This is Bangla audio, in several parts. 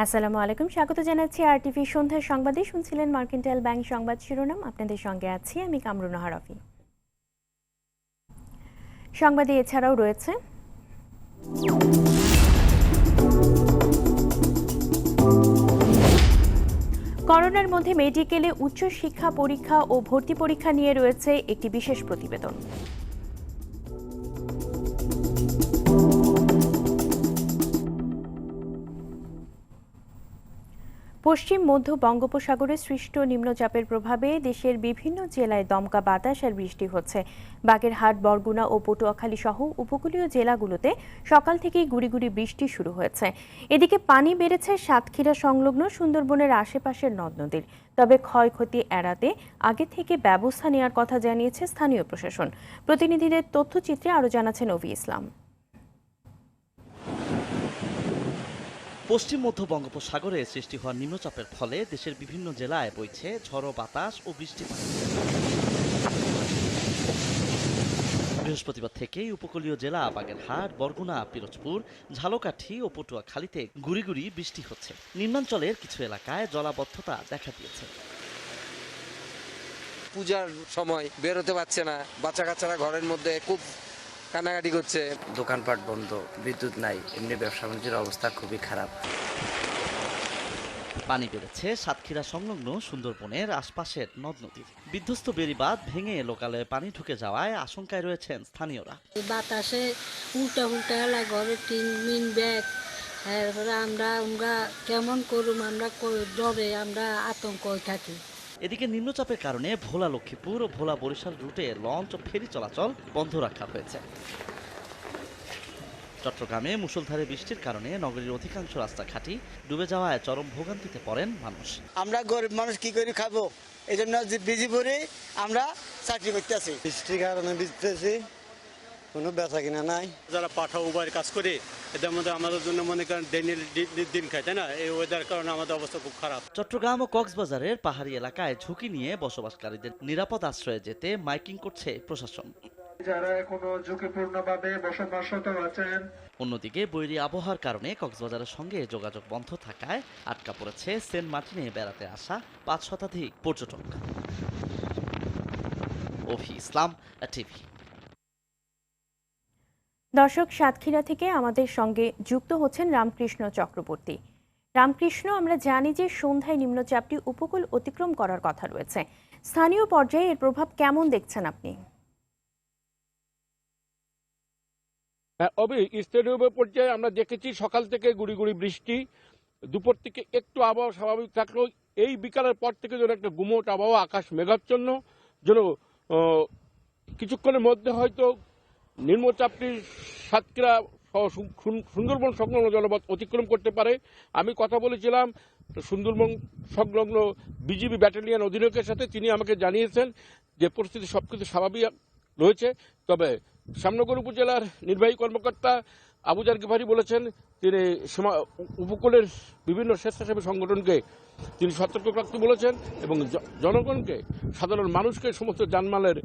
আসসালামু আলাইকুম, স্বাগত জানাচ্ছি আরটিভি সন্ধ্যার সংবাদে। শুনছিলেন মার্কেন্টাইল ব্যাংক সংবাদ শিরোনাম। আপনাদের সঙ্গে আছি আমি কামরুন্নাহা রফি। সংবাদে এছাড়াও রয়েছে করোনার মধ্যে মেডিকেলে উচ্চ শিক্ষা পরীক্ষা ও ভর্তি পরীক্ষা নিয়ে রয়েছে একটি বিশেষ প্রতিবেদন। পশ্চিম মধ্য বঙ্গোপসাগরে সৃষ্ট নিম্নচাপের প্রভাবে দেশের বিভিন্ন জেলায় দমকা বাতাস আর বৃষ্টি হচ্ছে। বাগেরহাট, বরগুনা ও পটুয়াখালী সহ উপকূলীয় জেলাগুলোতে সকাল থেকেই গুড়ি গুড়ি বৃষ্টি শুরু হয়েছে। এদিকে পানি বেড়েছে সাতক্ষীরা সংলগ্ন সুন্দরবনের আশেপাশের নদ নদীর। তবে ক্ষয়ক্ষতি এড়াতে আগে থেকে ব্যবস্থা নেওয়ার কথা জানিয়েছে স্থানীয় প্রশাসন। প্রতিনিধিদের তথ্যচিত্রে আরও জানাচ্ছেন নবী ইসলাম। পশ্চিম মধ্য বঙ্গোপসাগরে সৃষ্টি হওয়া নিম্নচাপের ফলে দেশের বিভিন্ন জেলায় বইছে ঝড়ো বাতাস ও বৃষ্টিপাত। বৃহস্পতিবার থেকেই উপকূলীয় জেলা বাগেরহাট, বরগুনা, পিরোজপুর, ঝালকাঠি ও পটুয়াখালীতে গুড়ি গুড়ি বৃষ্টি হচ্ছে। নিম্নাঞ্চলের কিছু এলাকায় জলাবদ্ধতা দেখা দিয়েছে। পূজার সময় বেরোতে পারছে না, বাচ্চা কাচ্চারা ঘরের মধ্যে খুব কান্নাকাটি করছে। দোকানপাট বন্ধ, বিদ্যুৎ নাই, এমনি ব্যবসা বাণিজ্যের অবস্থা খুবই খারাপ। পানি বেড়েছে সাতক্ষীরা সংলগ্ন সুন্দরবনের আশপাশের নদ নদীর। বিধ্বস্ত বেড়িবাঁধ ভেঙে লোকালয়ে পানি ঢুকে যাওয়ায় আশঙ্কায় রয়েছেন স্থানীয়রা। বাতাসে উল্টা উল্টা এলা ঘরে টিন মিন ব্যাগ, এরপরে আমরা কেমন করুম, আমরা জ্বরে আমরা আতঙ্ক থাকি। এদিকে নিম্নচাপের কারণে ভোলা লক্ষ্মীপুর ও ভোলা বরিশাল রুটে লঞ্চ ও ফেরি চলাচল বন্ধ রাখা হয়েছে। চট্টগ্রামে মুষলধারে বৃষ্টির কারণে নগরীর অধিকাংশ রাস্তাঘাটই ডুবে যাওয়ায় চরম ভোগান্তিতে পড়েন মানুষ। আমরা গরিব মানুষ কি করে খাবো, এই জন্য বিজি পরে আমরা চাকরি করতেছি। বৃষ্টির কারণে ভিজতেছি, কোনো বেচা কিনা নাই। যারা পাঠা উবার কাজ করে এদের মধ্যে আমাদের জন্য মনে করেন দিন খায়, তাই না? এই ওয়েদার কারণে আমাদের অবস্থা খুব খারাপ। চট্টগ্রাম ও কক্সবাজারের পাহাড়ি এলাকায় ঝুঁকি নিয়ে বসবাসকারীদের নিরাপদ আশ্রয়ে যেতে মাইকিং করছে প্রশাসন। যারা এখনো ঝুঁকিপূর্ণভাবে বসবাসরত আছেন। অন্যদিকে বৈরী আবহাওয়ার কারণে কক্সবাজারের সঙ্গে যোগাযোগ বন্ধ থাকায় আটকা পড়েছে সেন্ট মার্টিনে বেড়াতে আসা 5 শতাধিক পর্যটক। অভি ইসলাম, টিভি। দর্শক, সাতক্ষীরা থেকে আমাদের সঙ্গে যুক্ত হচ্ছেন রামকৃষ্ণ চক্রবর্তী। রামকৃষ্ণ, আমরা জানি যে সন্ধ্যায় নিম্নচাপটি উপকূল অতিক্রম করার কথা রয়েছে। স্থানীয় পর্যায়ে এর প্রভাব কেমন দেখছেন আপনি? স্টেডিয়ামের পর্যায়ে আমরা দেখেছি সকাল থেকে গুড়ি গুড়ি বৃষ্টি, দুপুর থেকে একটু আবহাওয়া স্বাভাবিক থাকলেও এই বিকালের পর থেকে যেন একটা গুমোট আবহাওয়া, আকাশ মেঘাচ্ছন্ন, যেন কিছুক্ষণের মধ্যে হয়তো নিম্নচাপটি সাতক্ষীরা সুন্দরবন সংলগ্ন জলপথ অতিক্রম করতে পারে। আমি কথা বলেছিলাম সুন্দরবন সংলগ্ন বিজিবি ব্যাটালিয়ন অধিনায়কের সাথে, তিনি আমাকে জানিয়েছেন যে পরিস্থিতি সবকিছু স্বাভাবিক রয়েছে। তবে শ্যামনগর উপজেলার নির্বাহী কর্মকর্তা আবুজার গিফারি বলেছেন তিনি উপকূলের বিভিন্ন স্বেচ্ছাসেবী সংগঠনকে তিনি সতর্ক রাখতে বলেছেন এবং জনগণকে, সাধারণ মানুষকে সমস্ত যানমালের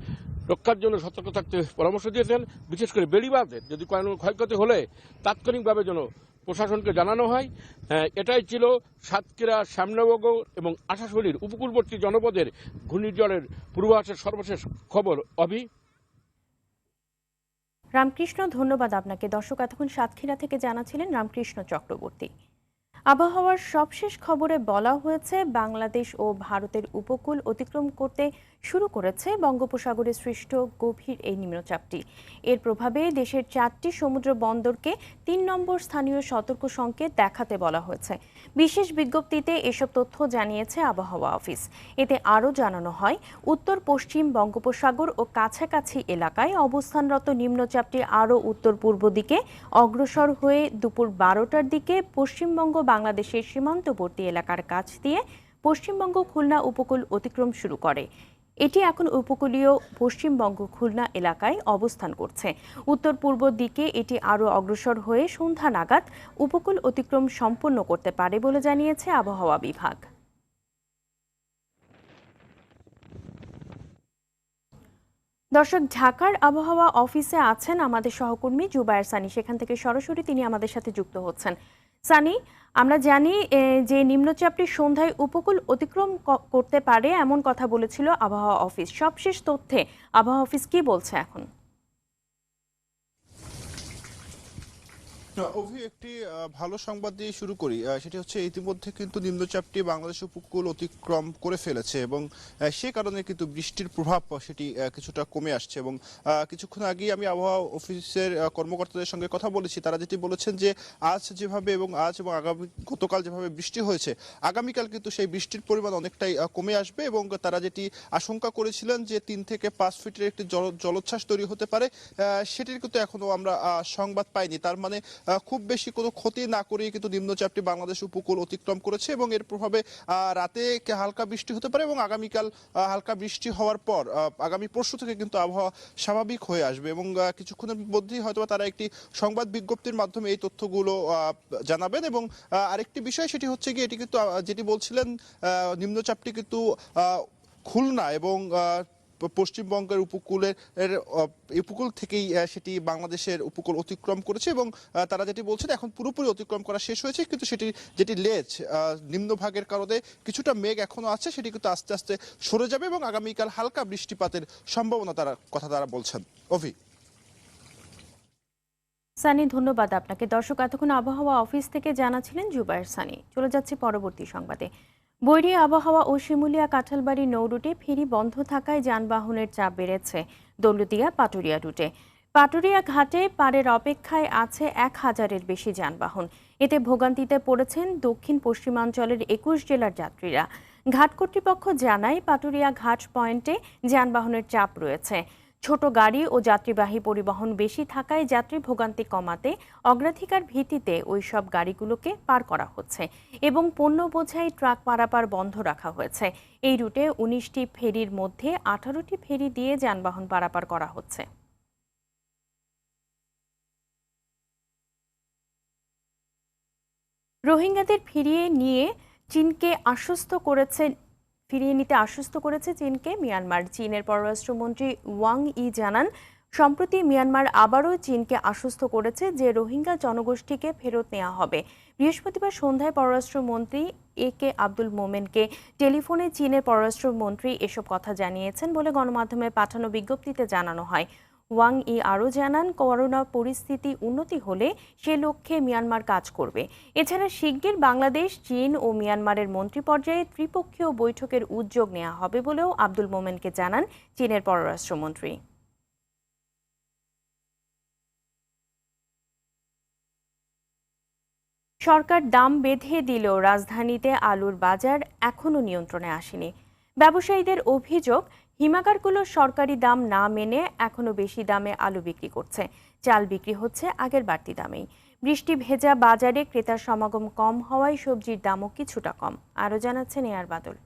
রক্ষার জন্য সতর্ক থাকতে পরামর্শ দিয়েছেন। বিশেষ করে বেড়িবাঁধের যদি কোনো ক্ষয়ক্ষতি হলে তাৎক্ষণিকভাবে যেন প্রশাসনকে জানানো হয়। এটাই ছিল সাতক্ষীরা, শ্যামনগর এবং আশাশুড়ির উপকূলবর্তী জনপদের ঘূর্ণিঝড়ের পূর্বাভাসের সর্বশেষ খবর। অভি। রামকৃষ্ণ, ধন্যবাদ আপনাকে। দর্শক, এতক্ষণ সাতক্ষীরা থেকে জানাছিলেন রামকৃষ্ণ চক্রবর্তী। আবহাওয়ার সবশেষ খবরে বলা হয়েছে বাংলাদেশ ও ভারতের উপকূল অতিক্রম করতে শুরু করেছে বঙ্গোপসাগরে সৃষ্ট গভীর এই নিম্নচাপটি। এর প্রভাবে দেশের 4টি সমুদ্র বন্দরকে 3 নম্বর স্থানীয় সতর্ক সংকেত দেখাতে বলা হয়েছে। বিশেষ বিজ্ঞপ্তিতে এসব তথ্য জানিয়েছে আবহাওয়া অফিস। এতে আরও জানানো হয়, উত্তর পশ্চিম বঙ্গোপসাগর ও কাছাকাছি এলাকায় অবস্থানরত নিম্নচাপটি আরও উত্তর পূর্ব দিকে অগ্রসর হয়ে দুপুর 12টার দিকে পশ্চিমবঙ্গ বাংলাদেশের সীমান্তবর্তী এলাকার কাছ দিয়ে পশ্চিমবঙ্গ খুলনা উপকূল অতিক্রম শুরু করে। এটি এখন উপকূলীয় পশ্চিমবঙ্গ খুলনা এলাকায় অবস্থান করছে। উত্তর পূর্ব দিকে এটি আরও অগ্রসর হয়ে সন্ধ্যা নাগাদ উপকূল অতিক্রম সম্পন্ন করতে পারে বলে জানিয়েছে আবহাওয়া বিভাগ। দর্শক, ঢাকার আবহাওয়া অফিসে আছেন আমাদের সহকর্মী জুবায়ের সানি। সেখান থেকে সরাসরি তিনি আমাদের সাথে যুক্ত হচ্ছেন। সানি, আমরা জানি যে নিম্নচাপটি সন্ধ্যায় উপকূল অতিক্রম করতে পারে এমন কথা বলেছিল আবহাওয়া অফিস। সবশেষ তথ্যে আবহাওয়া অফিস কি বলছে এখন? একটি ভালো সংবাদ দিয়ে শুরু করি। সেটি হচ্ছে ইতিমধ্যে কিন্তু নিম্নচাপটি বাংলাদেশ উপকূল অতিক্রম করে ফেলেছে এবং সে কারণে কিন্তু বৃষ্টির প্রভাব সেটি কিছুটা কমে আসছে। এবং কিছুক্ষণ আগেই আমি আবহাওয়া অফিসের কর্মকর্তাদের সঙ্গে কথা বলেছি, তারা যেটি বলেছেন যে আজ যেভাবে এবং গতকাল যেভাবে বৃষ্টি হয়েছে, আগামীকাল কিন্তু সেই বৃষ্টির পরিমাণ অনেকটাই কমে আসবে এবং তারা যেটি আশঙ্কা করেছিলেন যে 3 থেকে 5 ফিটের একটি জলোচ্ছ্বাস তৈরি হতে পারে, সেটির কিন্তু এখনো আমরা সংবাদ পাইনি। তার মানে খুব বেশি কোনো ক্ষতি না করেই কিন্তু নিম্নচাপটি বাংলাদেশ উপকূল অতিক্রম করেছে এবং এর প্রভাবে রাতে হালকা বৃষ্টি হতে পারে এবং আগামীকাল হালকা বৃষ্টি হওয়ার পর আগামী পরশু থেকে কিন্তু আবহাওয়া স্বাভাবিক হয়ে আসবে এবং কিছুক্ষণের মধ্যেই হয়তো তারা একটি সংবাদ বিজ্ঞপ্তির মাধ্যমে এই তথ্যগুলো জানাবেন। এবং আরেকটি বিষয় সেটি হচ্ছে কি, এটি কিন্তু যেটি বলছিলেন নিম্নচাপটি কিন্তু খুলনা এবং পশ্চিমবঙ্গের উপকূল থেকেই সেটি বাংলাদেশের উপকূল অতিক্রম করেছে এবং তারা যেটি বলছেন এখন পুরোপুরি অতিক্রম করা শেষ হয়েছে, কিন্তু সেটি যেটি লেজ নিম্নভাগের কারণে কিছুটা মেঘ এখনো আছে, সেটি কিন্তু আস্তে আস্তে সরে যাবে এবং আগামীকাল হালকা বৃষ্টিপাতের সম্ভাবনা তারা বলছেন। অভি। সানি, ধন্যবাদ আপনাকে। দর্শক, এতক্ষণ আবহাওয়া অফিস থেকে জানাছিলেন জুবায়ের সানি। চলে যাচ্ছে পরবর্তী সংবাদে। বৈরী আবহাওয়া ও শিমুলিয়া কাঁঠালবাড়ি নৌ রুটে ফেরি বন্ধ থাকায় যানবাহনের চাপ বেড়েছে দৌলতদিয়া পাটুরিয়া রুটে। পাটুরিয়া ঘাটে পারের অপেক্ষায় আছে 1000-এর বেশি যানবাহন। এতে ভোগান্তিতে পড়েছেন দক্ষিণ পশ্চিমাঞ্চলের 21 জেলার যাত্রীরা। ঘাট কর্তৃপক্ষ জানায় পাটুরিয়া ঘাট পয়েন্টে যানবাহনের চাপ রয়েছে। ছোট গাড়ি ও যাত্রীবাহী পরিবহন বেশি থাকায় যাত্রী ভোগান্তি কমাতে অগ্রাধিকার ভিত্তিতে ওই সব গাড়িগুলোকে পার করা হচ্ছে এবং পণ্য বোঝাই ট্রাক পারাপার বন্ধ রাখা হয়েছে। এই রুটে 19টি ফেরির মধ্যে 18টি ফেরি দিয়ে যানবাহন পারাপার করা হচ্ছে। রোহিঙ্গাদের ফিরিয়ে নিতে আশ্বস্ত করেছে চীনকে মিয়ানমার। চীনের পররাষ্ট্রমন্ত্রী ওয়াং ই জানান, সম্প্রতি মিয়ানমার আবারও চীনকে আশ্বস্ত করেছে যে রোহিঙ্গা জনগোষ্ঠীকে ফেরত নেওয়া হবে। বৃহস্পতিবার সন্ধ্যায় পররাষ্ট্রমন্ত্রী একে আব্দুল মোমেনকে টেলিফোনে চীনের পররাষ্ট্রমন্ত্রী এসব কথা জানিয়েছেন বলে গণমাধ্যমে পাঠানো বিজ্ঞপ্তিতে জানানো হয়। ওয়াং ই আরও জানান, করোনা পরিস্থিতি উন্নতি হলে সে লক্ষ্যে মিয়ানমার কাজ করবে। এছাড়া শিগগির বাংলাদেশ, চীন ও মিয়ানমারের মন্ত্রী পর্যায়ে ত্রিপক্ষীয় বৈঠকের উদ্যোগ নেওয়া হবে বলেও আব্দুল মোমেনকে জানান চীনের পররাষ্ট্রমন্ত্রী। সরকার দাম বেঁধে দিলেও রাজধানীতে আলুর বাজার এখনো নিয়ন্ত্রণে আসেনি। ব্যবসায়ীদের অভিযোগ, হিমাগারগুলো সরকারি দাম না মেনে এখনো বেশি দামে আলু বিক্রি করছে। চাল বিক্রি হচ্ছে আগের বাড়তি দামেই। বৃষ্টি ভেজা বাজারে ক্রেতার সমাগম কম হওয়ায় সবজির দামও কিছুটা কম। আরও জানাচ্ছেন এয়ার বাদল।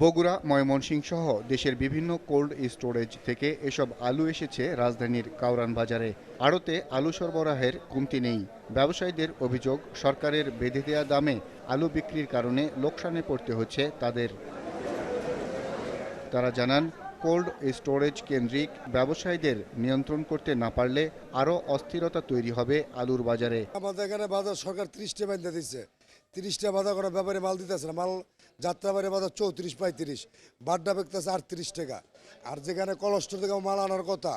বগুড়া, ময়মনসিংহ সহ দেশের বিভিন্ন কোল্ড স্টোরেজ থেকে এসব আলু এসেছে রাজধানীর কাউরান বাজারে। আড়তে আলু সরবরাহের কমতি নেই। ব্যবসায়ীদের অভিযোগ, সরকারের বেঁধে দেওয়া দামে আলু বিক্রির কারণে লোকসানে পড়তে হচ্ছে তাদের। তারা জানান, কোল্ড স্টোরেজ কেন্দ্রিক ব্যবসায়ীদের নিয়ন্ত্রণ করতে না পারলে আরও অস্থিরতা তৈরি হবে আলুর বাজারে। আমাদের এখানে বাজার সরকার 30টা বান্ধা দিচ্ছে, 30টা বাধা করা ব্যাপারে মাল দিতেছে না। মাল যাত্রাবাড়ি বাজার 34-35, বাড্ডা বেচতেছে 38 টাকা। আর যেখানে কলস্টোর থেকে মাল আনার কথা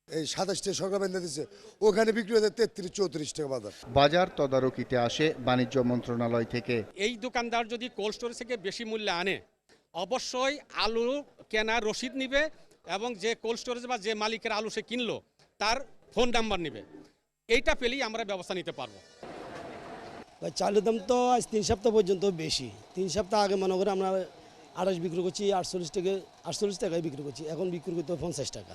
এই 27টা সরকার বান্ধা দিচ্ছে, ওখানে বিক্রি হচ্ছে 33-34 টাকা বাজার। বাজার তদারকিতে আসে বাণিজ্য মন্ত্রণালয় থেকে। এই দোকানদার যদি কোল্ড স্টোরেজ থেকে বেশি মূল্যে আনে, অবশ্যই আলু কেনার রসিদ নিবে এবং যে কোল্ড স্টোরেজ বা যে মালিকের আলু সে কিনলো তার ফোন নাম্বার নিবে। এইটা পেলেই আমরা ব্যবস্থা নিতে পারবো। চালের দাম তো আজ 3 সপ্তাহ পর্যন্ত বেশি। 3 সপ্তাহ আগে মনে করে আমরা 28 বিক্রি করছি, 48 টাকায় বিক্রি করছি। এখন বিক্রি করতে 50 টাকা,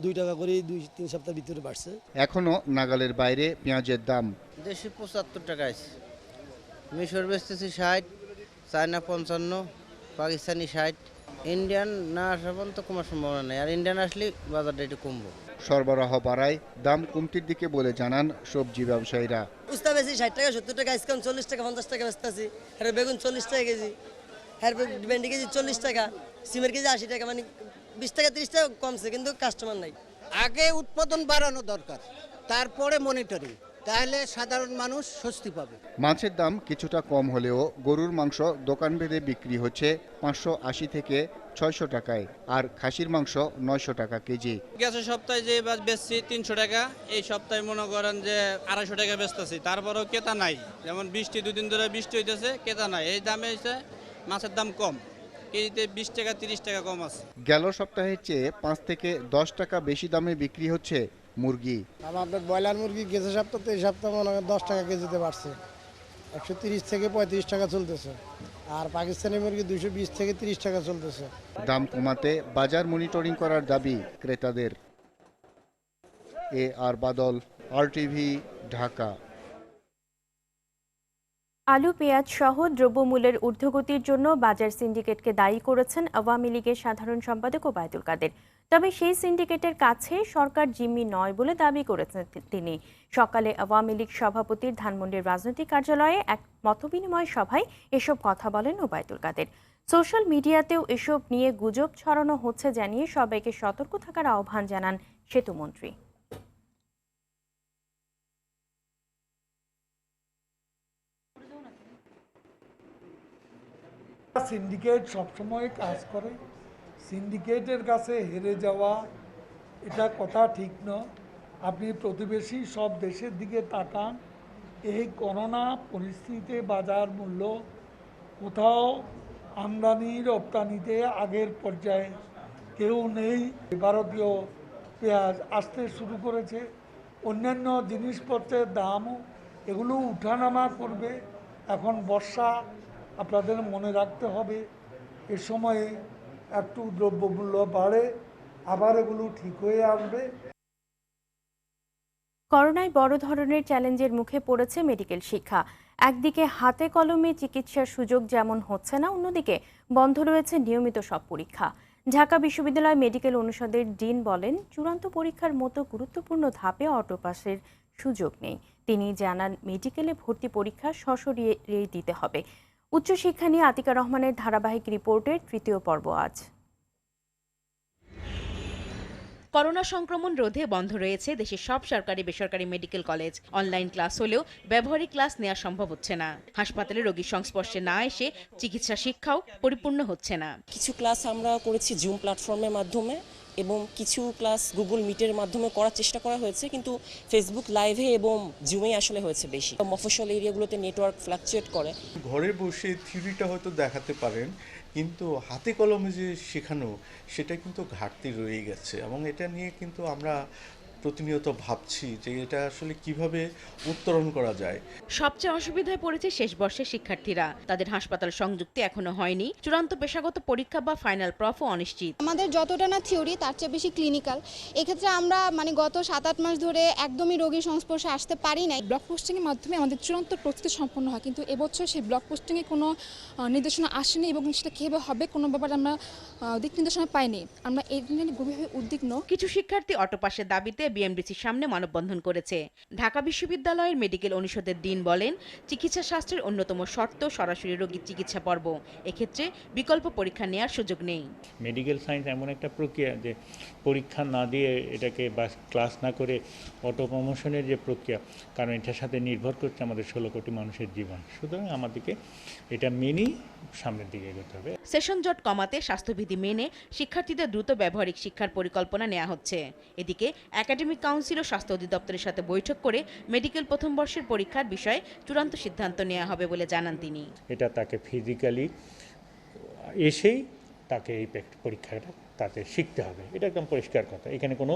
2 টাকা করে 2-3 সপ্তাহ ভিতরে বাড়ছে। এখনো নাগালের বাইরে পেঁয়াজের দাম। দেশে 75 টাকা আছে, মিশর বেচতেছি 60, চায়না 55, পাকিস্তানি 60। ইন্ডিয়ান না আসা পর্যন্ত কমার সম্ভাবনা নেই, আর ইন্ডিয়ান আসলে বাজারটা একটু কমবো। সরবরাহ বাড়ায় দাম কমতির দিকে বলে জানান সবজি ব্যবসায়ীরা। উস্তা বেশি 60 টাকা 70 টাকা, আজকাল 40 টাকা 50 টাকা বেচতেছি। আর বেগুন 40 টাকা কেজি, আর ভেন্ডি কেজি 40 টাকা, সিমের কেজি 80 টাকা। মানে 20 টাকা 30 টাকা কমছে, কিন্তু কাস্টমার নাই। আগে উৎপাদন বাড়ানো দরকার, তারপরে মনিটরিং। তাহলে সাধারণ মানুষ স্বস্তি পাবে। মাছের দাম কিছুটা কম হলেও গরুর মাংস দোকানভেদে বিক্রি হচ্ছে 580 থেকে 600 টাকায়, আর খাসির মাংস 900 টাকা কেজি। গেছে সপ্তাহে যে বেচছি 300 টাকা, এই সপ্তাহে মনে করেন যে 250 টাকা বেচতেছি, তারপরেও ক্রেতা নাই। যেমন বৃষ্টি, 2 দিন ধরে বৃষ্টি হইতেছে, ক্রেতা নাই। এই দামে হচ্ছে মাছের দাম কম, কেজিতে 20 টাকা 30 টাকা কম আছে। গেল সপ্তাহের চেয়ে 5 থেকে 10 টাকা বেশি দামে বিক্রি হচ্ছে মুরগি। আমাদের ব্রয়লার মুরগি গেছে সপ্তাহে এই সপ্তাহে মনে হয় 10 টাকা কেজিতে বাড়ছে, 130 থেকে 35 টাকা চলতেছে। আর পাকিস্তানি মুরগি 220 থেকে 30 টাকা চলতেছে। দাম কমাতে বাজার মনিটরিং করার দাবি ক্রেতাদের। আর বাদল, RTV, ঢাকা। আলু, পেঁয়াজ সহ দ্রব্যমূল্যের ঊর্ধ্বগতির জন্য বাজার সিন্ডিকেটকে দায়ী করেছেন আওয়ামী লীগের সাধারণ সম্পাদক ওবায়দুল কাদের। তবে সেই সিন্ডিকেটের কাছে সরকার জিম্মি নয় বলে দাবি করেছেন তিনি। সকালে আওয়ামী লীগ সভাপতির ধানমন্ডির রাজনৈতিক কার্যালয়ে এক মতবিনিময় সভায় এসব কথা বলেন ওবায়দুল কাদের। সোশ্যাল মিডিয়াতেও এসব নিয়ে গুজব ছড়ানো হচ্ছে জানিয়ে সবাইকে সতর্ক থাকার আহ্বান জানান সেতুমন্ত্রী। সিন্ডিকেট সবসময় কাজ করে, সিন্ডিকেটের কাছে হেরে যাওয়া এটা কথা ঠিক নয়। আপনি প্রতিবেশী সব দেশের দিকে তাকান, এই করোনা পরিস্থিতিতে বাজার মূল্য কোথাও আমদানি রপ্তানিতে আগের পর্যায়ে কেউ নেই। ভারতীয় পেঁয়াজ আসতে শুরু করেছে, অন্যান্য জিনিসপত্রের দামও এগুলো উঠানামা করবে। এখন বর্ষা, আপনাদের মনে রাখতে হবে এ সময়ে একটু দ্রব্যমূল্য বাড়ে, আবার এগুলো ঠিক হয়ে আসবে। করোনায় বড় ধরনের চ্যালেঞ্জের মুখে পড়েছে মেডিকেল শিক্ষা। একদিকে হাতে কলমে চিকিৎসার সুযোগ যেমন হচ্ছে না, অন্যদিকে বন্ধ রয়েছে নিয়মিত সব পরীক্ষা। ঢাকা বিশ্ববিদ্যালয় মেডিকেল অনুষদের ডিন বলেন, চূড়ান্ত পরীক্ষার মতো গুরুত্বপূর্ণ ধাপে অটোপাসের সুযোগ নেই। তিনি জানান, মেডিকেলে ভর্তি পরীক্ষা সশরীরে দিতে হবে। উচ্চশিক্ষা নিয়ে আতিকা রহমানের ধারাবাহিক রিপোর্টের তৃতীয় পর্ব আজ। করোনা সংক্রমণ রোধে বন্ধ রয়েছে দেশের সব সরকারি বেসরকারি মেডিকেল কলেজ। অনলাইন ক্লাস হলেও ব্যবহারিক ক্লাস নেওয়া সম্ভব হচ্ছে না। হাসপাতালে রোগীর সংস্পর্শে না এসে চিকিৎসা শিক্ষাও পরিপূর্ণ হচ্ছে না। কিছু ক্লাস আমরা করেছি জুম প্ল্যাটফর্মের মাধ্যমে এবং কিছু ক্লাস গুগল মিটের মাধ্যমে করার চেষ্টা করা হয়েছে, কিন্তু ফেসবুক লাইভে এবং জুমে আসলে হয়েছে বেশি। মফস্বল এরিয়াগুলোতে নেটওয়ার্ক ফ্লাকচুয়েট করে। ঘরে বসে থিওরিটা হয়তো দেখাতে পারেন, কিন্তু হাতে কলমে যে শেখানো সেটা কিন্তু ঘাটতি রয়ে গেছে, এবং এটা নিয়ে কিন্তু আমরা প্রতিনিয়ত ভাবছি যে এটা আসলে কিভাবে উত্তরণ করা যায়। সবচেয়ে অসুবিধায় পড়েছে শেষ বর্ষের শিক্ষার্থীরা। তাদের হাসপাতাল সংযুক্তি এখনো হয়নি। চূড়ান্ত পেশাগত পরীক্ষা বা ফাইনাল প্রফও অনিশ্চিত। আমাদের যতটা না থিওরি তার চেয়ে বেশি ক্লিনিক্যাল। এক্ষেত্রে আমরা গত 7-8 মাস ধরে একদমই রোগীর সংস্পর্শে আসতে পারি নাই। ব্লক পোস্টিংয়ের মাধ্যমে আমাদের চূড়ান্ত প্রস্তুতি সম্পন্ন হয়, কিন্তু এবছর সেই ব্লক পোস্টিংয়ে কোনো নির্দেশনা আসেনি এবং সেটা কীভাবে হবে কোনো ব্যাপারে আমরা দিক নির্দেশনা পাইনি। আমরা এই নিয়ে গভীরভাবে উদ্বিগ্ন। কিছু শিক্ষার্থী অটোপাসের দাবিতে বিএমডিসির সামনে মানববন্ধন করেছে। ঢাকা বিশ্ববিদ্যালয়ের মেডিকেল অনুষদের ডিন বলেন, চিকিৎসা শাস্ত্রের অন্যতম শর্ত সরাসরি রোগীর চিকিৎসা পর্ব। এক্ষেত্রে বিকল্প পরীক্ষা নেওয়ার সুযোগ নেই। মেডিকেল সায়েন্স এমন একটা প্রক্রিয়া যে পরীক্ষা না দিয়ে এটাকে বা ক্লাস না করে অটো প্রমোশনের যে প্রক্রিয়া, কারণ এটার সাথে নির্ভর করছে আমাদের 16 কোটি মানুষের জীবন। সুতরাং আমাদেরকে এটা মেনেই সামনের দিকে এগোতে হবে। সেশন জট কমাতে স্বাস্থ্যবিধি মেনে শিক্ষার্থীদের দ্রুত ব্যবহারিক শিক্ষার পরিকল্পনা নেওয়া হচ্ছে। এদিকে একাডেমিক কাউন্সিল ও স্বাস্থ্য অধিদপ্তরের সাথে বৈঠক করে মেডিকেল প্রথম বর্ষের পরীক্ষার বিষয়ে চূড়ান্ত সিদ্ধান্ত নেওয়া হবে বলে জানান তিনি। এটা তাকে ফিজিক্যালি এসেই তাকে এই পরীক্ষাটা তাতে শিখতে হবে, এটা একদম পরিষ্কার কথা। এখানে কোনো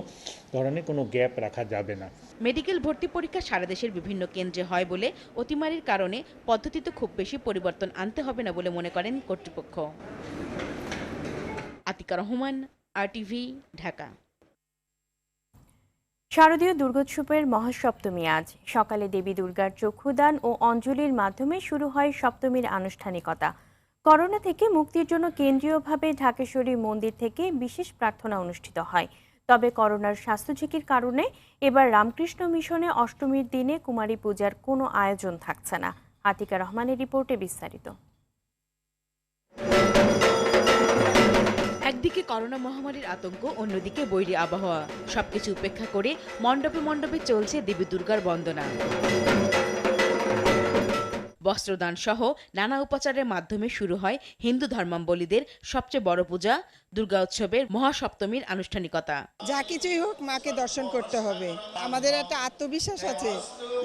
ধরনের কোনো গ্যাপ রাখা যাবে না। মেডিকেল ভর্তি পরীক্ষা সারা দেশের বিভিন্ন কেন্দ্রে হয় বলে অতিমারির কারণে পদ্ধতিতে খুব বেশি পরিবর্তন আনতে হবে না বলে মনে করেন কর্তৃপক্ষ। আতিকা রহমান, RTV, ঢাকা। শারদীয় দুর্গোৎসবের মহাসপ্তমী আজ। সকালে দেবী দুর্গার চক্ষুদান ও অঞ্জলির মাধ্যমে শুরু হয় সপ্তমীর আনুষ্ঠানিকতা। করোনা থেকে মুক্তির জন্য কেন্দ্রীয়ভাবে ঢাকেশ্বরী মন্দির থেকে বিশেষ প্রার্থনা অনুষ্ঠিত হয়। তবে করোনার স্বাস্থ্য ঝুঁকির কারণে এবার রামকৃষ্ণ মিশনে অষ্টমীর দিনে কুমারী পূজার কোনো আয়োজন থাকছে না। আতিকা রহমানের রিপোর্টে বিস্তারিত। এক একদিকে করোনা মহামারীর আতঙ্ক, অন্যদিকে বৈরী আবহাওয়া। সবকিছু উপেক্ষা করে মণ্ডপে মণ্ডপে চলছে দেবী দুর্গার বন্দনা। বস্ত্রদান সহ নানা উপাচারের মাধ্যমে শুরু হয় হিন্দু ধর্মাবলম্বীদের সবচেয়ে বড় পূজা দুর্গা উৎসবের মহাসপ্তমীর আনুষ্ঠানিকতা। যা কিছুই হোক মাকে দর্শন করতে হবে। আমাদের একটা আত্মবিশ্বাস আছে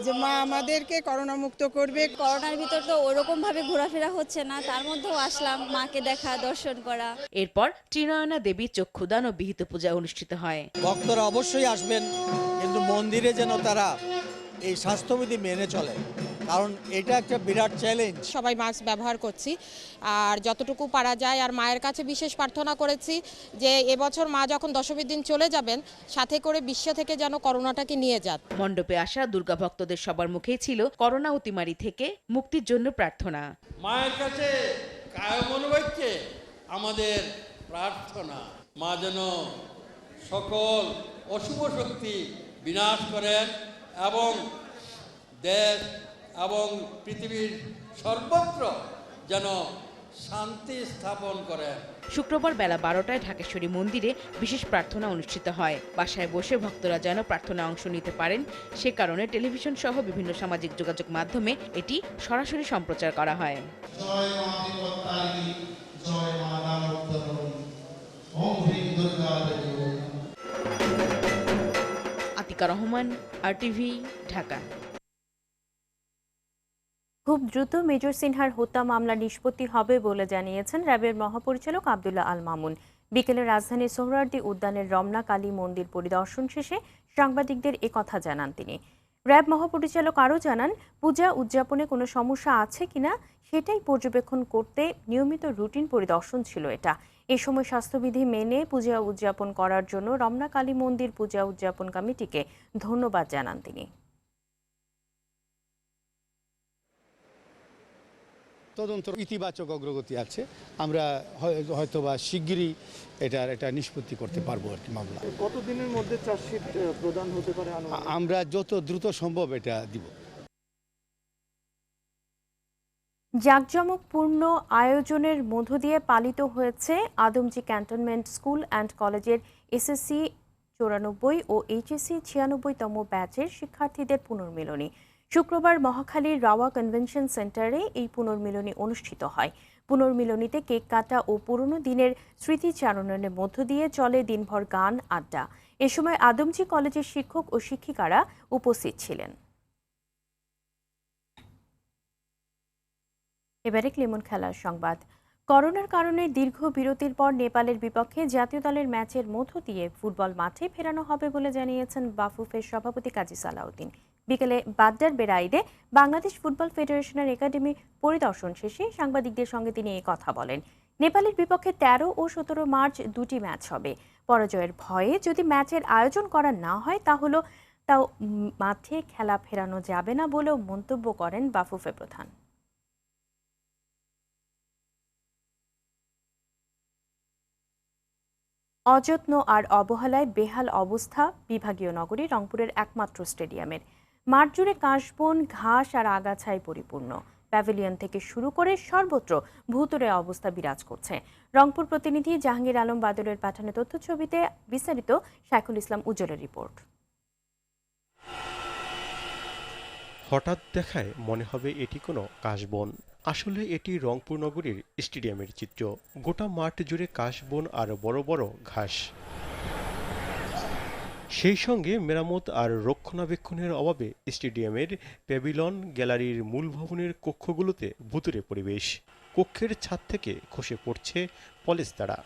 যে মা আমাদেরকে করোনা মুক্ত করবে। করোনার ভিতর তো ওরকম ভাবে ঘোরাফেরা হচ্ছে না, তার মধ্যেও আসলাম মাকে দেখা, দর্শন করা। এরপর ত্রিনয়না দেবী চক্ষুদান ও বিহিত পূজা অনুষ্ঠিত হয়। ভক্তরা অবশ্যই আসবেন, কিন্তু মন্দিরে যেন তারা এই স্বাস্থ্যবিধি মেনে চলে, কারণ এটা একটা বিরাট চ্যালেঞ্জ। সবাই মাস্ক ব্যবহার করছি আর যতটুকু পারা যায়, আর মায়ের কাছে বিশেষ প্রার্থনা করেছি যে এবছর মা যখন দশমীর দিন চলে যাবেন, সাথে করে বিশ্ব থেকে যেন করোনাটাকে নিয়ে যান। মণ্ডপে আসা দুর্গা ভক্তদের সবার মুখেই ছিল করোনা অতিমারি থেকে মুক্তির জন্য প্রার্থনা। মায়ের কাছে কায়মনোবাক্যে আমাদের প্রার্থনা, মা যেন সকল অশুভ শক্তি বিনাশ করেন এবং দেশ এবং পৃথিবীর সর্বত্র যেন শান্তি স্থাপন করেন। শুক্রবার বেলা 12টায় ঢাকেশ্বরী মন্দিরে বিশেষ প্রার্থনা অনুষ্ঠিত হয়। বাসায় বসে ভক্তরা যেন প্রার্থনায় অংশ নিতে পারেন সে কারণে টেলিভিশন সহ বিভিন্ন সামাজিক যোগাযোগ মাধ্যমে এটি সরাসরি সম্প্রচার করা হয়। আতিকা রহমান, RTV, ঢাকা। খুব দ্রুত মেজর সিনহার হত্যা মামলা নিষ্পত্তি হবে বলে জানিয়েছেন র্যাবের মহাপরিচালক আব্দুল্লাহ আল মামুন। বিকেলে রাজধানীর সোহরাওয়ার্দী উদ্যানের রমনা কালী মন্দির পরিদর্শন শেষে সাংবাদিকদের একথা জানান তিনি। র্যাব মহাপরিচালক আরও জানান, পূজা উদযাপনে কোনো সমস্যা আছে কিনা সেটাই পর্যবেক্ষণ করতে নিয়মিত রুটিন পরিদর্শন ছিল এটা। এ সময় স্বাস্থ্যবিধি মেনে পূজা উদযাপন করার জন্য রমনা কালী মন্দির পূজা উদযাপন কমিটিকে ধন্যবাদ জানান তিনি। তদন্ত ইতিবাচক অগ্রগতি আছে, আমরা হয়তোবা শিগগিরই এটার একটা নিষ্পত্তি করতে পারবো আর কি মামলা। কতদিনের মধ্যে চার্জশিট প্রদান হতে পারে? আমরা যত দ্রুত সম্ভব এটা দিব। জাঁকজমকপূর্ণ আয়োজনের মধ্য দিয়ে পালিত হয়েছে আদমজী ক্যান্টনমেন্ট স্কুল অ্যান্ড কলেজের SSC 94 ও HSC 96তম ব্যাচের শিক্ষার্থীদের পুনর্মিলনী। শুক্রবার মহাখালীর রাওয়া কনভেনশন সেন্টারে এই পুনর্মিলনী অনুষ্ঠিত হয়। পুনর্মিলনীতে কেক কাটা ও পুরনো দিনের স্মৃতিচারণের মধ্য দিয়ে চলে দিনভর গান আড্ডা। এ সময় আদমজী কলেজের শিক্ষক ও শিক্ষিকারা উপস্থিত ছিলেন। এবারে ক্লেমন খেলার সংবাদ। করোনার কারণে দীর্ঘ বিরতির পর নেপালের বিপক্ষে জাতীয় দলের ম্যাচের মধ্য দিয়ে ফুটবল মাঠে ফেরানো হবে বলে জানিয়েছেন বাফুফের সভাপতি কাজী সালাউদ্দিন। বিকেলে বাড্ডার বেড়াইদে বাংলাদেশ ফুটবল ফেডারেশনের একাডেমি পরিদর্শন শেষে সাংবাদিকদের সঙ্গে তিনি এই কথা বলেন। নেপালের বিপক্ষে 13 ও 17 মার্চ দুটি ম্যাচ হবে। পরাজয়ের ভয়ে যদি ম্যাচের আয়োজন করা না হয় তাও মাঠে খেলা ফেরানো যাবে না বলেও মন্তব্য করেন বাফুফে প্রধান। অযত্ন আর অবহেলায় বেহাল অবস্থা বিভাগীয় নগরী রংপুরের একমাত্র স্টেডিয়ামের। মাঠ জুড়ে কাশবন, ঘাস আর আগাছায় পরিপূর্ণ। প্যাভিলিয়ন থেকে শুরু করে সর্বত্র ভুতুড়ে অবস্থা বিরাজ করছে। রংপুর প্রতিনিধি জাহাঙ্গীর আলম বাদলের পাঠানো তথ্যছবিতে বিস্তারিত শাইখুল ইসলাম উজ্জ্বলের রিপোর্ট। হঠাৎ দেখায় মনে হবে এটি কোনো কাশবন, আসলে এটি রংপুর নগরীর স্টেডিয়ামের চিত্র। গোটা মাঠ জুড়ে কাশবন আর বড় বড় ঘাস, সেই সঙ্গে মেরামত আর রক্ষণাবেক্ষণের অভাবে স্টেডিয়ামের প্যাভিলন, গ্যালারির মূল ভবনের কক্ষগুলোতে ভুতুড়ে পরিবেশ। কক্ষের ছাদ থেকে খসে পড়ছে পলেস্তারা।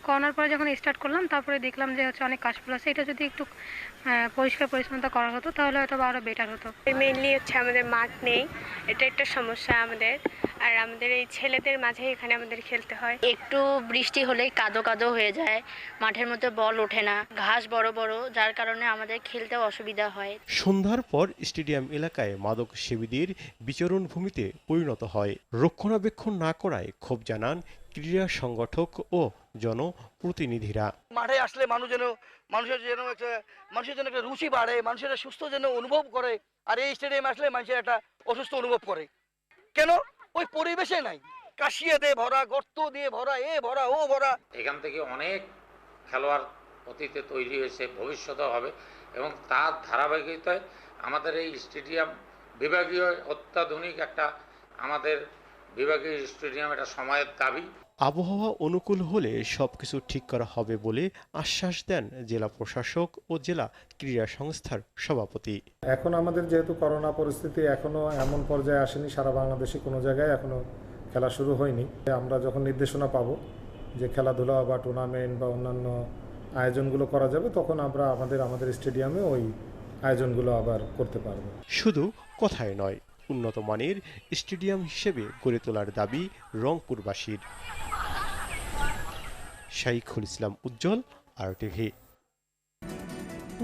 করোনার পরে যখন স্টার্ট করলাম, তারপরে দেখলাম যে অনেক কাশফুল আছে। এটা যদি একটু পরিষ্কার পরিচ্ছন্নতা করা হতো তাহলে হয়তো আরো বেটার হতো। মেইনলি আমাদের মাঠ নেই, এটা একটা সমস্যা আমাদের। আর আমাদের এই ছেলেদের মাঝে এখানে আমাদের খেলতে হয়। একটু বৃষ্টি হলেই কাদো কাদো হয়ে যায়, মাঠের মধ্যে বল ওঠে না, ঘাস বড় বড়, যার কারণে আমাদের খেলতেও অসুবিধা হয়। সন্ধ্যার পর স্টেডিয়াম এলাকায় মাদক সেবীদের বিচরণ ভূমিতে পরিণত হয়। রক্ষণাবেক্ষণ না করায় ক্ষোভ জানান ক্রীড়া সংগঠক ও জনপ্রতিনিধিরা। মাঠে আসলে মানুষের জন্য একটা রুচি বাড়ে, মানুষেরা সুস্থ যেন অনুভব করে। আর এই স্টেডিয়ামে আসলে মানুষের একটা অসুস্থ অনুভব করে। কেন? ওই পরিবেশে নাই, কাশিয়ে দিয়ে ভরা, গর্ত দিয়ে ভরা, এ ভরা ও ভরা। এখান থেকে অনেক খেলোয়াড় অতীতে তৈরি হয়েছে, ভবিষ্যতেও হবে, এবং তার ধারাবাহিকতায় আমাদের এই স্টেডিয়াম বিভাগীয় অত্যাধুনিক একটা আমাদের বিভাগীয় স্টেডিয়াম, এটা সময়ের দাবি। আবহাওয়া অনুকূল হলে সবকিছু ঠিক করা হবে বলে আশ্বাস দেন জেলা প্রশাসক ও জেলা ক্রীড়া সংস্থার সভাপতি। এখন আমাদের যেহেতু করোনা পরিস্থিতি এখনো এমন পর্যায়ে আসেনি, সারা বাংলাদেশে কোনো জায়গায় এখনো খেলা শুরু হয়নি। আমরা যখন নির্দেশনা পাবো যে খেলাধুলা বা টুর্নামেন্ট বা অন্যান্য আয়োজনগুলো করা যাবে, তখন আমরা আমাদের স্টেডিয়ামে ওই আয়োজনগুলো আবার করতে পারবো। শুধু কথায় নয়, উন্নত মানের স্টেডিয়াম হিসেবে গড়ে তোলার দাবি রংপুরবাসীর। শাইখুল ইসলাম উজ্জ্বল, RTV।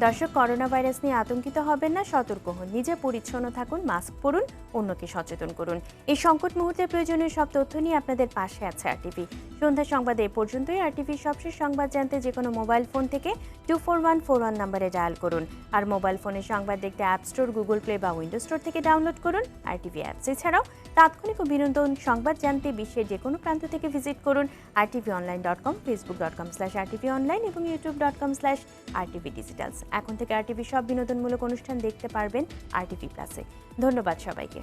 দর্শক, করোনা ভাইরাস নিয়ে আতঙ্কিত হবেন না, সতর্ক হন, নিজে পরিচ্ছন্ন থাকুন, মাস্ক পরুন, অন্যকে সচেতন করুন। এই সংকট মুহূর্তে প্রয়োজনীয় সব তথ্য নিয়ে আপনাদের পাশে আছে RTV। সন্ধ্যা সংবাদে এ পর্যন্তই। RTVর সবশেষ সংবাদ জানতে যে কোনো মোবাইল ফোন থেকে 24141 নম্বরে ডায়াল করুন। আর মোবাইল ফোনে সংবাদ দেখতে অ্যাপ স্টোর, গুগল প্লে বা উইন্ডোজ স্টোর থেকে ডাউনলোড করুন RTV অ্যাপস। এছাড়াও তাৎক্ষণিক ও বিনোদন সংবাদ জানতে বিশ্বের যে কোনো প্রান্ত থেকে ভিজিট করুন rtvonline.com, facebook.com/rtvonline এবং youtube.com/rtvdigitals। এখন থেকে RTV সব বিনোদনমূলক অনুষ্ঠান দেখতে পারবেন RTV প্লাসে। ধন্যবাদ সবাইকে।